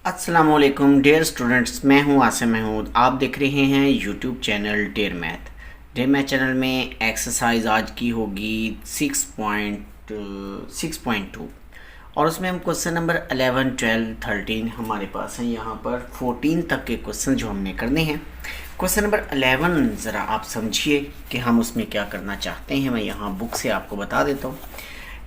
अस्सलामुअलैकुम dear students, मैं हूं आसिम महमूद। आप देख रहे हैं YouTube channel Dare Math. Dare Math channel में एक्सरसाइज आज की होगी 6.2 और उसमें हम क्वेश्चन नंबर 11, 12, 13 हमारे पास हैं। यहाँ पर 14 तक के क्वेश्चन जो हमने करने हैं। क्वेश्चन नंबर 11 ज़रा आप समझिए कि हम उसमें क्या करना चाहते हैं। मैं यहाँ बुक से आपको बता देता हूँ।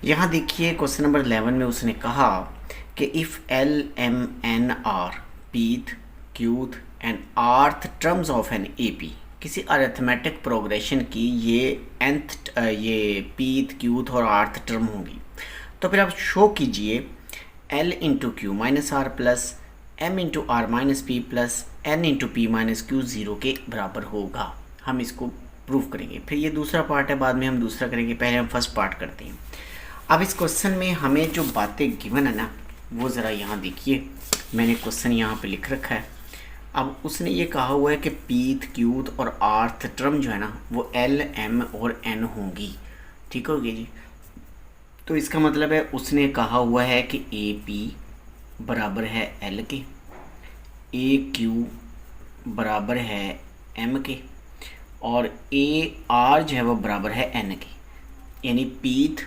यहाँ देखिए क्वेश्चन नंबर 11 में उसने कहा कि if L M N R pth qth and rth terms of an A P, किसी अरिथमेटिक प्रोग्रेशन की ये पीथ क्यूथ और आर्थ टर्म होगी, तो फिर आप शो कीजिए l into q minus are plus m into r minus p plus n into p minus q zero के बराबर होगा। हम इसको प्रूव करेंगे। फिर ये दूसरा पार्ट है, बाद में हम दूसरा करेंगे। पहले हम फर्स्ट पार्ट करते हैं। अब इस क्वेश्चन में हमें जो बातें गिवन है ना, वो ज़रा यहाँ देखिए। मैंने क्वेश्चन यहाँ पे लिख रखा है। अब उसने ये कहा हुआ है कि पीथ क्यूथ और आर्थ टर्म जो है ना, वो एल एम और एन होंगी। ठीक होगी जी। तो इसका मतलब है उसने कहा हुआ है कि ए पी बराबर है एल के, ए क्यू बराबर है एम के, और ए आर जो है वो बराबर है एन के। यानी पीथ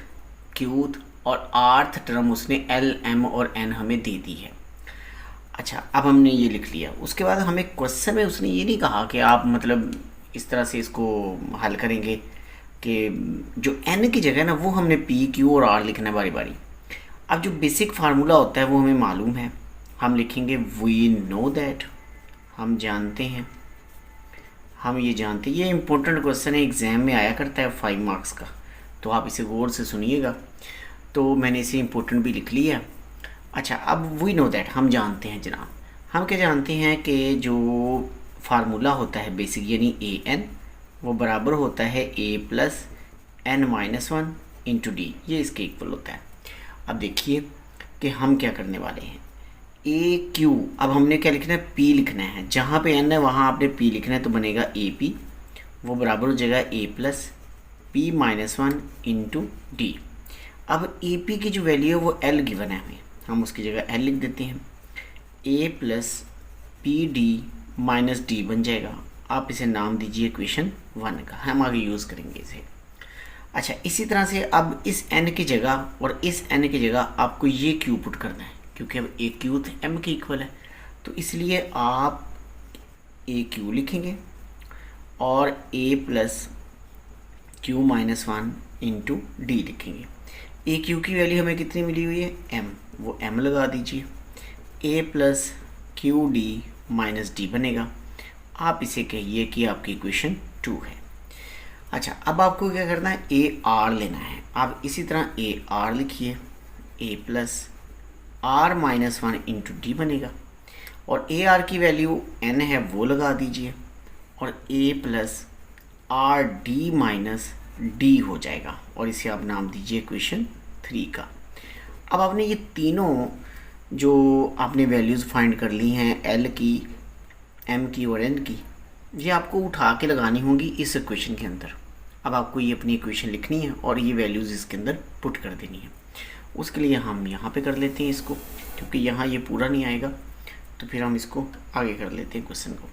क्यूथ और आर्थ टर्म उसने एल एम और एन हमें दे दी है। अच्छा, अब हमने ये लिख लिया। उसके बाद हमें क्वेश्चन में उसने ये नहीं कहा कि आप मतलब इस तरह से इसको हल करेंगे कि जो एन की जगह ना वो हमने पी क्यू और आर लिखना है बारी बारी। अब जो बेसिक फार्मूला होता है वो हमें मालूम है। हम लिखेंगे वी नो दैट, हम जानते हैं, हम ये जानते हैं। ये इंपॉर्टेंट क्वेश्चन है, एग्ज़ाम में आया करता है 5 मार्क्स का, तो आप इसे गौर से सुनिएगा। तो मैंने इसे इम्पोर्टेंट भी लिख लिया। अच्छा, अब वी नो दैट, हम जानते हैं जनाब। हम क्या जानते हैं कि जो फार्मूला होता है बेसिक यानी ए एन, वो बराबर होता है A plus N minus one into D. ये इसके इक्वल होता है। अब देखिए कि हम क्या करने वाले हैं। ए क्यू, अब हमने क्या लिखना है, पी लिखना है। जहाँ पे एन है वहाँ आपने पी लिखना है, तो बनेगा ए पी, वो बराबर हो जाएगा A plus P minus one into D. अब ए पी की जो वैल्यू है वो एल गिवन है हमें, हम उसकी जगह एल लिख देते हैं। A plus P D minus D बन जाएगा। आप इसे नाम दीजिए इक्वेशन 1 का, हम आगे यूज़ करेंगे इसे। अच्छा, इसी तरह से अब इस एन की जगह और इस एन की जगह आपको ये क्यू पुट करना है, क्योंकि अब ए क्यू एम के इक्वल है। तो इसलिए आप ए क्यू लिखेंगे और A plus Q minus one into D लिखेंगे। ए क्यू की वैल्यू हमें कितनी मिली हुई है, एम, वो एम लगा दीजिए। A plus Q D minus D बनेगा। आप इसे कहिए कि आपकी इक्वेशन 2 है। अच्छा, अब आपको क्या करना है, ए आर लेना है। आप इसी तरह ए आर लिखिए, A plus R minus one into D बनेगा, और ए आर की वैल्यू एन है वो लगा दीजिए, और A plus R D minus D हो जाएगा, और इसे आप नाम दीजिए इक्वेशन 3 का। अब आपने ये तीनों जो आपने वैल्यूज़ फाइंड कर ली हैं, एल की, एम की और एन की, ये आपको उठा के लगानी होंगी इस इक्वेशन के अंदर। अब आपको ये अपनी इक्वेशन लिखनी है और ये वैल्यूज़ इसके अंदर पुट कर देनी है। उसके लिए हम यहाँ पे कर लेते हैं इसको, क्योंकि यहाँ ये पूरा नहीं आएगा, तो फिर हम इसको आगे कर लेते हैं क्वेश्चन को।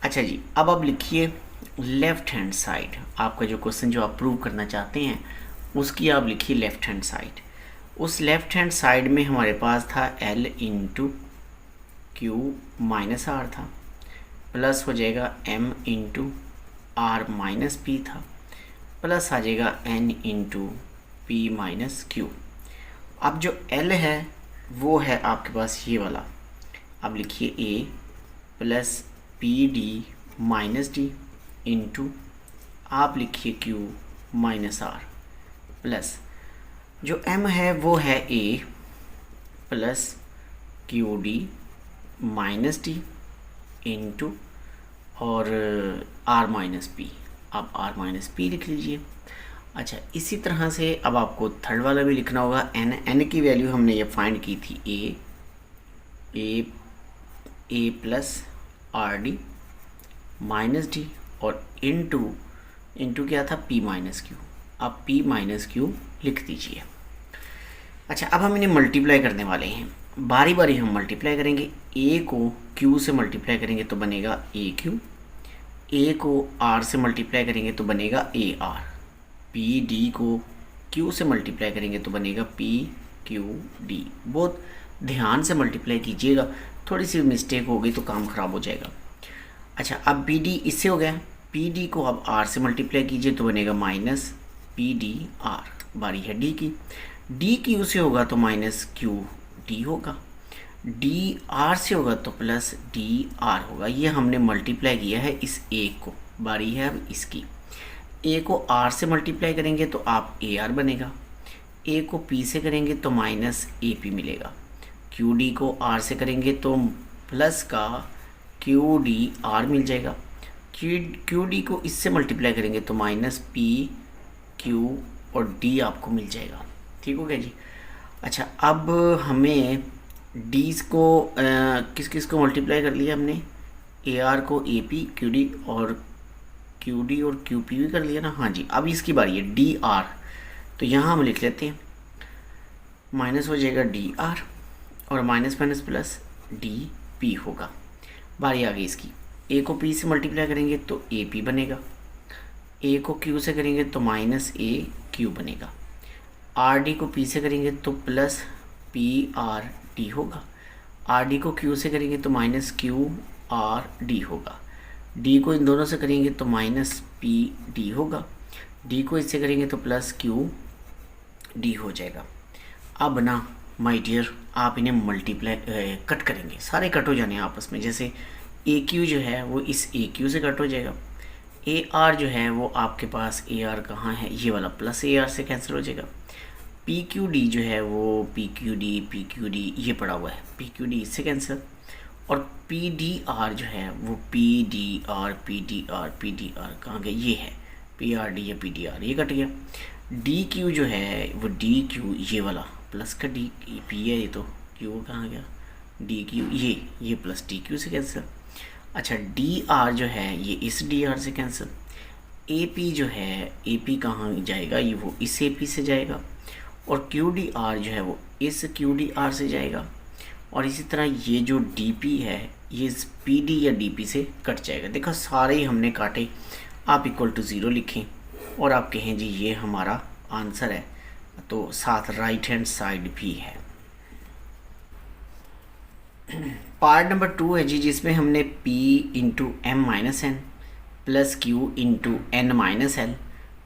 अच्छा जी, अब आप लिखिए लेफ़्ट हैंड साइड। आपका जो क्वेश्चन जो आप प्रूव करना चाहते हैं उसकी आप लिखिए लेफ़्ट हैंड साइड। उस लेफ़्ट हैंड साइड में हमारे पास था l into q minus r था, प्लस हो जाएगा m into r minus p था, प्लस आ जाएगा n into p minus q. अब जो एल है वो है आपके पास ये वाला। अब लिखिए A plus P D minus D into आप लिखिए क्यू माइनस आर, प्लस जो एम है वो है A plus Q D minus D into और आर माइनस पी। आप आर माइनस पी लिख लीजिए। अच्छा, इसी तरह से अब आपको थर्ड वाला भी लिखना होगा। एन, एन की वैल्यू हमने ये फाइंड की थी A plus R D minus D, और इंटू क्या था, पी माइनस क्यू। आप पी माइनस क्यू लिख दीजिए। अच्छा, अब हम इन्हें मल्टीप्लाई करने वाले हैं। बारी बारी हम मल्टीप्लाई करेंगे। ए को क्यू से मल्टीप्लाई करेंगे तो बनेगा ए क्यू, ए को आर से मल्टीप्लाई करेंगे तो बनेगा ए आर, पी डी को क्यू से मल्टीप्लाई करेंगे तो बनेगा पी क्यू डी। बहुत ध्यान से मल्टीप्लाई कीजिएगा, थोड़ी सी मिस्टेक हो गई तो काम ख़राब हो जाएगा। अच्छा, अब पी डी इससे हो गया, पी डी को अब आर से मल्टीप्लाई कीजिए तो बनेगा माइनस पी डी आर। बारी है डी की, डी क्यू से होगा तो माइनस क्यू डी होगा, डी आर से होगा तो प्लस डी आर होगा। ये हमने मल्टीप्लाई किया है इस ए को। बारी है अब इसकी, ए को आर से मल्टीप्लाई करेंगे तो आप ए आर बनेगा, ए को पी से करेंगे तो माइनस ए पी मिलेगा, क्यू डी को आर से करेंगे तो प्लस का क्यू डी आर मिल जाएगा, क्यू डी को इससे मल्टीप्लाई करेंगे तो माइनस पी क्यू और डी आपको मिल जाएगा। ठीक हो गया जी। अच्छा, अब हमें डीज को किस किस को मल्टीप्लाई कर लिया हमने, ए आर को ए पी क्यू डी और क्यू डी और क्यू पी भी कर लिया ना। हाँ जी, अब इसकी बारी है डी आर, तो यहाँ हम लिख लेते हैं माइनस हो जाएगा डी आर और minus minus plus D P होगा। बारी आ गई इसकी, ए को पी से मल्टीप्लाई करेंगे तो ए पी बनेगा, ए को क्यू से करेंगे तो माइनस ए क्यू बनेगा, आर डी को पी से करेंगे तो प्लस पी आर डी होगा, आर डी को क्यू से करेंगे तो माइनस क्यू आर डी होगा, डी को इन दोनों से करेंगे तो माइनस पी डी होगा, डी को इससे करेंगे तो प्लस क्यू डी हो जाएगा। अब ना माय डियर, आप इन्हें मल्टीप्लाई कट करेंगे, सारे कट हो जाने हैं आपस में। जैसे ए क्यू जो है वो इस ए क्यू से कट हो जाएगा, ए आर जो है वो आपके पास ए आर कहाँ है, ये वाला प्लस ए आर से कैंसिल हो जाएगा, पी क्यू डी जो है वो पी क्यू डी ये पड़ा हुआ है, पी क्यू डी इससे कैंसिल, और पी डी आर जो है वो पी डी आर कहाँ गया, ये है पी आर डी या पी डी आर, ये कट गया। डी क्यू जो है वो डी क्यू ये वाला प्लस का डी पी है, ये तो क्यू कहाँ गया, डी क्यू ये प्लस डी क्यू से कैंसिल। अच्छा, डी आर जो है ये इस डी आर से कैंसिल, ए पी जो है ए पी कहाँ जाएगा, ये वो इस ए पी से जाएगा, और क्यू डी आर जो है वो इस क्यू डी आर से जाएगा, और इसी तरह ये जो डी पी है ये इस पी डी या डी पी से कट जाएगा। देखो सारे ही हमने काटे, आप इक्वल टू ज़ीरो लिखें और आप कहें जी ये हमारा आंसर है, तो साथ राइट हैंड साइड भी है। पार्ट नंबर 2 है जी, जिसमें हमने p into M minus N plus Q into N minus L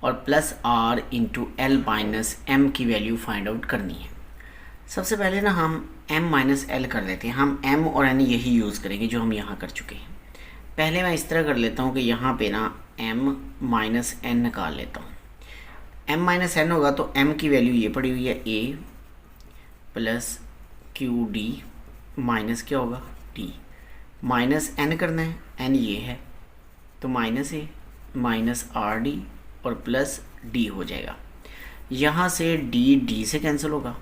और plus r into L minus M की वैल्यू फाइंड आउट करनी है। सबसे पहले ना हम m माइनस एल कर लेते हैं, हम m और n यही यूज़ करेंगे जो हम यहाँ कर चुके हैं। पहले मैं इस तरह कर लेता हूँ कि यहाँ पे ना m माइनस एन निकाल लेता हूँ। m माइनस एन होगा तो m की वैल्यू ये पड़ी हुई है a plus Q D minus क्या होगा d, माइनस n करना है, n ये है तो minus a minus R D और प्लस d हो जाएगा। यहाँ से d से कैंसिल होगा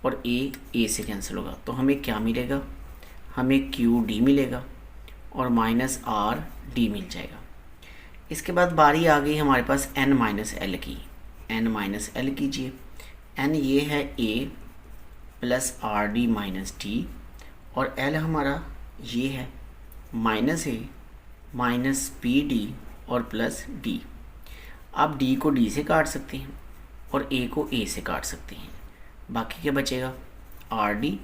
और a से कैंसिल होगा, तो हमें क्या मिलेगा, हमें क्यू डी मिलेगा और माइनस आर डी मिल जाएगा। इसके बाद बारी आ गई हमारे पास n माइनस एल की, n माइनस एल कीजिए, n ये है a plus R D minus D और l हमारा ये है minus a minus P D और प्लस d। आप d को d से काट सकते हैं और a को a से काट सकते हैं, बाकी क्या बचेगा आर डी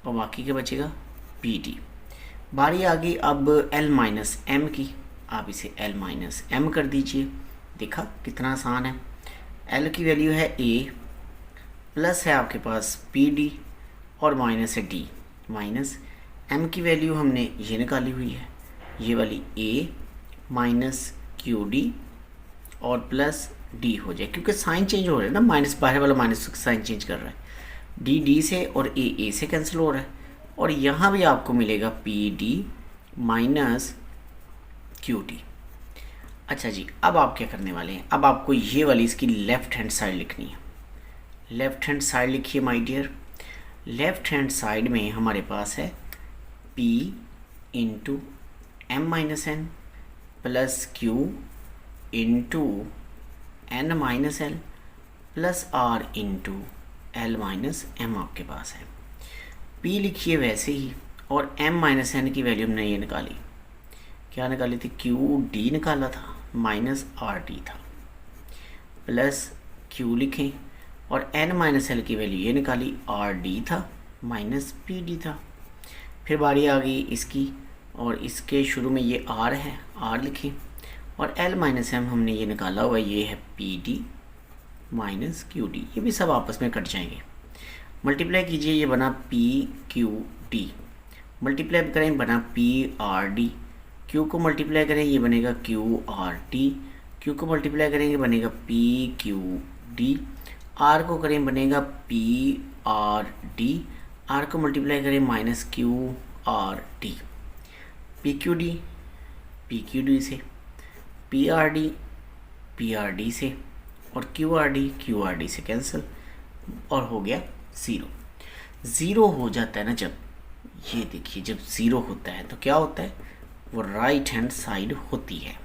और बाकी क्या बचेगा पी डी। बारी आ गई अब l माइनस एम की, आप इसे l माइनस एम कर दीजिए। देखा कितना आसान है। l की वैल्यू है a प्लस है आपके पास पी डी और माइनस है d, माइनस m की वैल्यू हमने ये निकाली हुई है, ये वाली a माइनस क्यू डी और प्लस d हो जाए, क्योंकि साइन चेंज हो रहा है ना, माइनस बाहर वाला माइनस साइन चेंज कर रहा है, d से और a से कैंसिल हो रहा है, और यहाँ भी आपको मिलेगा P D minus Q D. अच्छा जी, अब आप क्या करने वाले हैं, अब आपको ये वाली इसकी लेफ़्ट हैंड साइड लिखनी है। लेफ़्ट हैंड साइड लिखिए my dear. Left hand side में हमारे पास है p into M minus N plus Q into N minus l plus r into L minus m आपके पास है। p लिखिए वैसे ही, और m माइनस एन की वैल्यू हमने ये निकाली, क्या निकाली थी, क्यू डी निकाला था माइनस आर डी था, प्लस क्यू लिखें और n माइनस एल की वैल्यू ये निकाली, आर डी था माइनस पी डी था। फिर बारी आ गई इसकी, और इसके शुरू में ये r है, r लिखें, और l माइनस एम हमने ये निकाला हुआ, ये है P D minus Q D, ये भी सब आपस में कट जाएंगे। मल्टीप्लाई कीजिए, ये बना पी क्यू डी, मल्टीप्लाई करें बना पी आर डी, क्यू को मल्टीप्लाई करें ये बनेगा क्यू आर टी, क्यू को मल्टीप्लाई करेंगे बनेगा पी क्यू डी, आर को करें बनेगा पी आर डी, आर को मल्टीप्लाई करें minus Q R D, P Q D से, पी आर डी से, और क्यू आर डी से कैंसिल, और हो गया ज़ीरो। ज़ीरो हो जाता है ना जब, ये देखिए जब ज़ीरो होता है तो क्या होता है, वो राइट हैंड साइड होती है।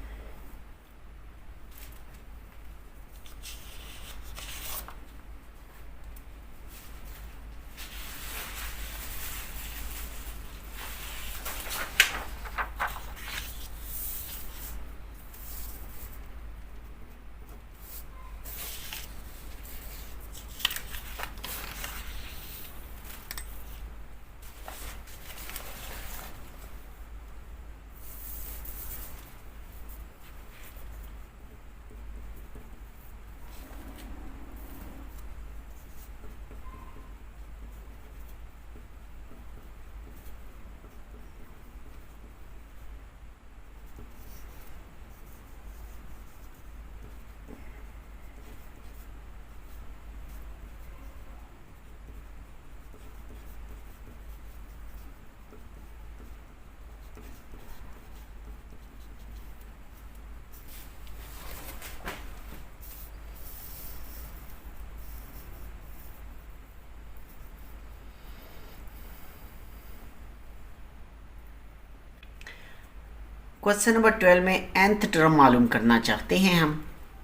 क्वेश्चन नंबर 12 में nth टर्म मालूम करना चाहते हैं हम।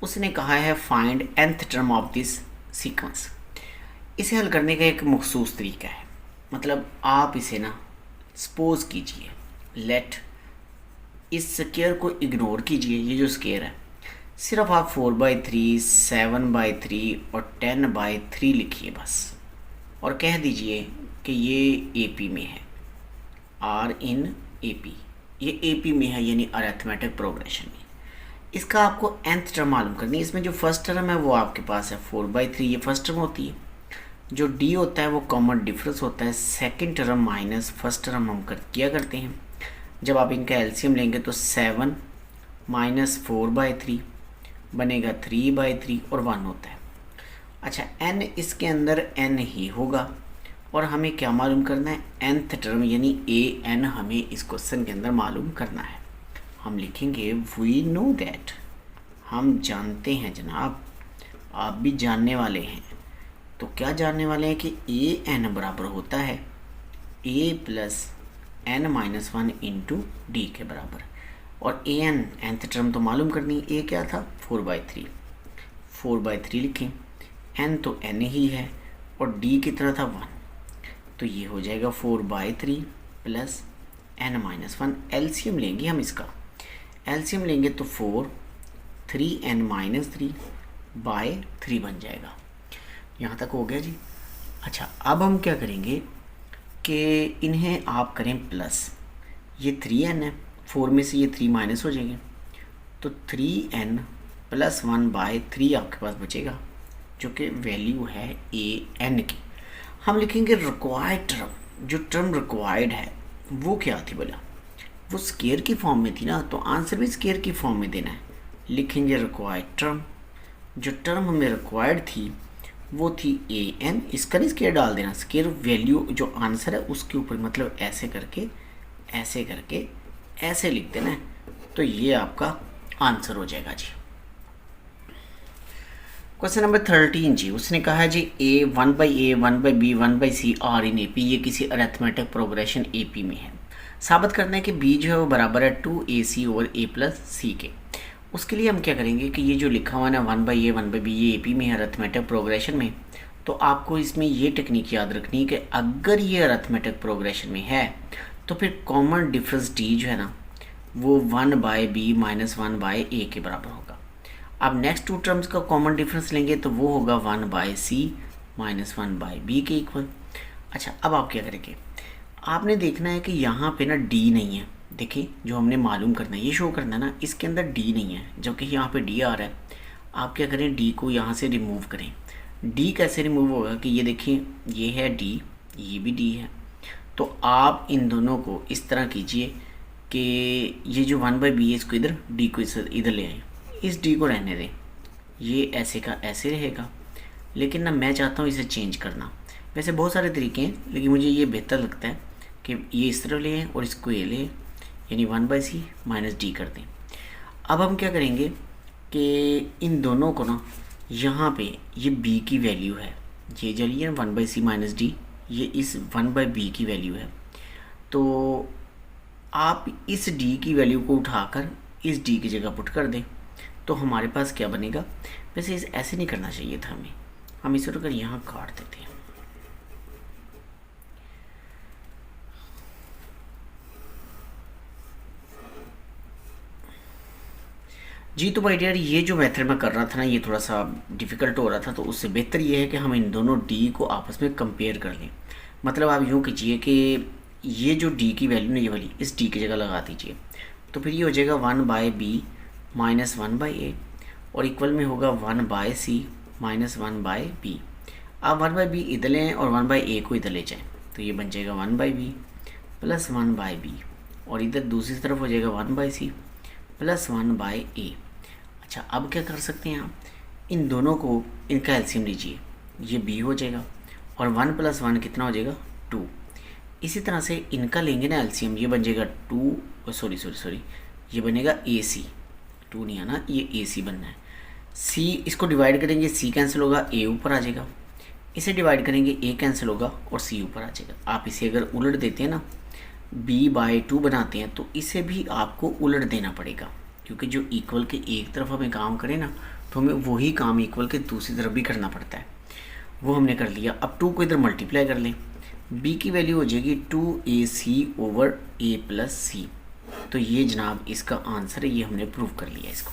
उसने कहा है find nth term of this sequence. इसे हल करने का एक मखसूस तरीका है, मतलब आप इसे ना सपोज कीजिए, लेट इस स्क्वायर को इग्नोर कीजिए, ये जो स्क्वायर है सिर्फ आप 4/3, 7/3 और 10/3 लिखिए बस, और कह दीजिए कि ये AP में है, R in AP, ये AP में है यानी अरिथमेटिक प्रोग्रेशन में। इसका आपको nth टर्म मालूम करनी है। इसमें जो फर्स्ट टर्म है वो आपके पास है 4/3, ये फर्स्ट टर्म होती है। जो D होता है वो कॉमन डिफरेंस होता है, second term minus first term हम किया करते हैं। जब आप इनका एलसीएम लेंगे तो 7 माइनस 4/3 बनेगा 3/3 और 1 होता है। अच्छा, n इसके अंदर n ही होगा, और हमें क्या मालूम करना है, nth टर्म यानी an हमें इस क्वेश्चन के अंदर मालूम करना है। हम लिखेंगे वी नो दैट, हम जानते हैं जनाब, आप भी जानने वाले हैं। तो क्या जानने वाले हैं कि an बराबर होता है a plus n minus 1 into D के बराबर, और an nth टर्म तो मालूम करनी है। a क्या था 4/3, 4/3 लिखें, n तो n ही है और d की तरह था 1, तो ये हो जाएगा 4/3 प्लस n माइनस 1। एलसीएम लेंगे हम, इसका एलसीएम लेंगे तो 4 3n माइनस 3/3 बन जाएगा। यहाँ तक हो गया जी। अच्छा, अब हम क्या करेंगे कि इन्हें आप करें प्लस, ये 3n है, 4 में से ये 3 माइनस हो जाएंगे, तो 3n प्लस 1/3 आपके पास बचेगा, जो कि वैल्यू है an की। हम लिखेंगे रिक्वायर्ड टर्म, जो टर्म रिक्वायर्ड है वो क्या थी बोला, वो स्केयर की फॉर्म में थी ना, तो आंसर भी स्केयर की फॉर्म में देना है। लिखेंगे रिक्वायर्ड टर्म, जो टर्म हमें रिक्वायर्ड थी वो थी an, इसका नहीं स्केयर डाल देना, स्केयर वैल्यू जो आंसर है उसके ऊपर, मतलब ऐसे करके ऐसे लिख देना है, तो ये आपका आंसर हो जाएगा जी। क्वेश्चन नंबर 13 जी, उसने कहा है जी a 1/a 1/b 1/c are in AP, ये किसी अरिथमेटिक प्रोग्रेशन AP में है। साबित करना है कि b जो है वो बराबर है 2ac over a plus c के। उसके लिए हम क्या करेंगे कि ये जो लिखा हुआ है ना 1/a 1/b, ये AP में है अरिथमेटिक प्रोग्रेशन में, तो आपको इसमें ये टेक्निक याद रखनी है कि अगर ये अरिथमेटिक प्रोग्रेशन में है तो फिर कॉमन डिफरेंस डी जो है ना वो 1/b माइनस 1/a के बराबर होगा। अब नेक्स्ट टू टर्म्स का कॉमन डिफरेंस लेंगे तो वो होगा 1/c माइनस 1/b के इक्वल। अच्छा, अब आप क्या करेंगे, आपने देखना है कि यहाँ पे ना डी नहीं है। देखिए, जो हमने मालूम करना है ये शो करना है ना, इसके अंदर डी नहीं है, जबकि यहाँ पे डी आ रहा है। आप क्या करें, डी को यहाँ से रिमूव करें। डी कैसे रिमूव होगा कि ये देखिए, ये है डी, ये भी डी है। तो आप इन दोनों को इस तरह कीजिए कि ये जो 1/b है इसको इधर, डी को इधर ले आए, इस डी को रहने दें, ये ऐसे का ऐसे रहेगा। लेकिन ना मैं चाहता हूँ इसे चेंज करना। वैसे बहुत सारे तरीके हैं, लेकिन मुझे ये बेहतर लगता है कि ये इस तरफ ले आए और इसको ये ले, यानी 1/c माइनस डी कर दें। अब हम क्या करेंगे कि इन दोनों को ना यहाँ पे ये b की वैल्यू है, ये चलिए 1/c माइनस डी, ये इस 1/b की वैल्यू है। तो आप इस d की वैल्यू को उठाकर इस d की जगह पुट कर दें, तो हमारे पास क्या बनेगा। वैसे इसे ऐसे नहीं करना चाहिए था हमें, हम इसे उठकर यहाँ काट देते हैं। जी तो भाई डियर, ये जो मेथड मैं कर रहा था ना, ये थोड़ा सा डिफ़िकल्ट हो रहा था, तो उससे बेहतर ये है कि हम इन दोनों डी को आपस में कंपेयर कर लें। मतलब आप यूँ कीजिए कि ये जो डी की वैल्यू ना, ये वाली इस डी की जगह लगा दीजिए, तो फिर ये हो जाएगा 1/b माइनस 1/a और इक्वल में होगा 1/c माइनस 1/b। आप 1/b इधर लें और 1/a को इधर ले जाएँ, तो ये बन जाएगा 1/b प्लस 1/b और इधर दूसरी तरफ हो जाएगा 1/c प्लस 1/a। अच्छा, अब क्या कर सकते हैं आप, इन दोनों को इनका एलसीएम लीजिए, ये b हो जाएगा और 1 + 1 कितना हो जाएगा 2। इसी तरह से इनका लेंगे ना एलसीएम, ये बन जाएगा 2, सॉरी ये बनेगा ac, 2 नहीं आना, ये ac बनना है। c इसको डिवाइड करेंगे, c कैंसिल होगा, a ऊपर आ जाएगा। इसे डिवाइड करेंगे, a कैंसिल होगा और c ऊपर आ जाएगा। आप इसे अगर उलट देते हैं ना, b/2 बनाते हैं, तो इसे भी आपको उलट देना पड़ेगा, क्योंकि जो इक्वल के एक तरफ हमें काम करें ना, तो हमें वही काम इक्वल के दूसरी तरफ भी करना पड़ता है। वो हमने कर लिया। अब 2 को इधर मल्टीप्लाई कर लें, b की वैल्यू हो जाएगी 2ac/a + c। तो ये जनाब इसका आंसर है, ये हमने प्रूव कर लिया इसको।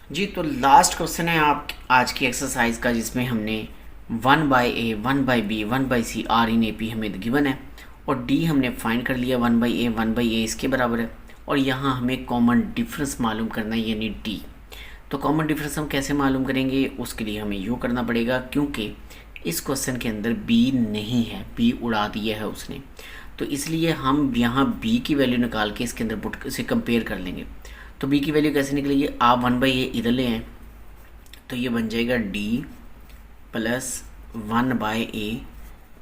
जी तो लास्ट क्वेश्चन है आप आज की एक्सरसाइज का, जिसमें हमने 1/a 1/b 1/c r इन AP हमें गिवन है और d हमने फाइंड कर लिया। 1/a 1/a इसके बराबर है और यहाँ हमें कॉमन डिफरेंस मालूम करना है, यानी d। तो कॉमन डिफरेंस हम कैसे मालूम करेंगे, उसके लिए हमें यूँ करना पड़ेगा, क्योंकि इस क्वेश्चन के अंदर b नहीं है, b उड़ा दिया है उसने, तो इसलिए हम यहाँ b की वैल्यू निकाल के इसके अंदर पुट से कंपेयर कर लेंगे। तो b की वैल्यू कैसे निकलेगी, आप 1/a इधर ले आए, तो ये बन जाएगा d plus 1/a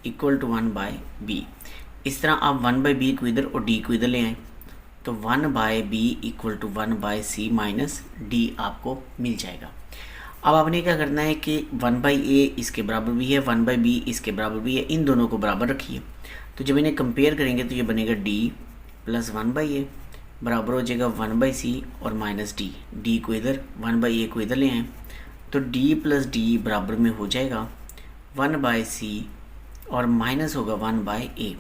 equal to 1/b। इस तरह आप 1/b को इधर और d को इधर ले आए, तो 1/b equal to 1/c minus d आपको मिल जाएगा। अब आपने क्या करना है कि 1/a इसके बराबर भी है, 1/b इसके बराबर भी है, इन दोनों को बराबर रखिए। तो जब इन्हें कंपेयर करेंगे तो ये बनेगा d प्लस 1/a बराबर हो जाएगा 1/c और माइनस d को इधर 1/a को इधर ले आए, तो d प्लस d बराबर में हो जाएगा 1/c और माइनस होगा 1/a।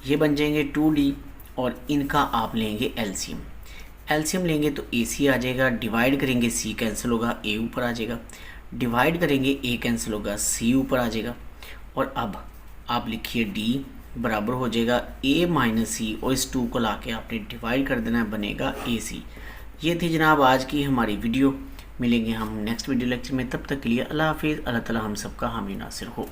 ये बन जाएंगे 2d और इनका आप लेंगे एलसीएम लेंगे तो ac आ जाएगा, डिवाइड करेंगे c कैंसिल होगा, a ऊपर आ जाएगा, डिवाइड करेंगे a कैंसिल होगा, c ऊपर आ जाएगा। और अब आप लिखिए d बराबर हो जाएगा a माइनस सी और इस 2 को लाके आपने डिवाइड कर देना है, बनेगा AC। ये थी जनाब आज की हमारी वीडियो। मिलेंगे हम नेक्स्ट वीडियो लेक्चर में, तब तक के लिए अल्लाह हाफिज़। अल्लाह ताला हम सबका हामी नासिर हो।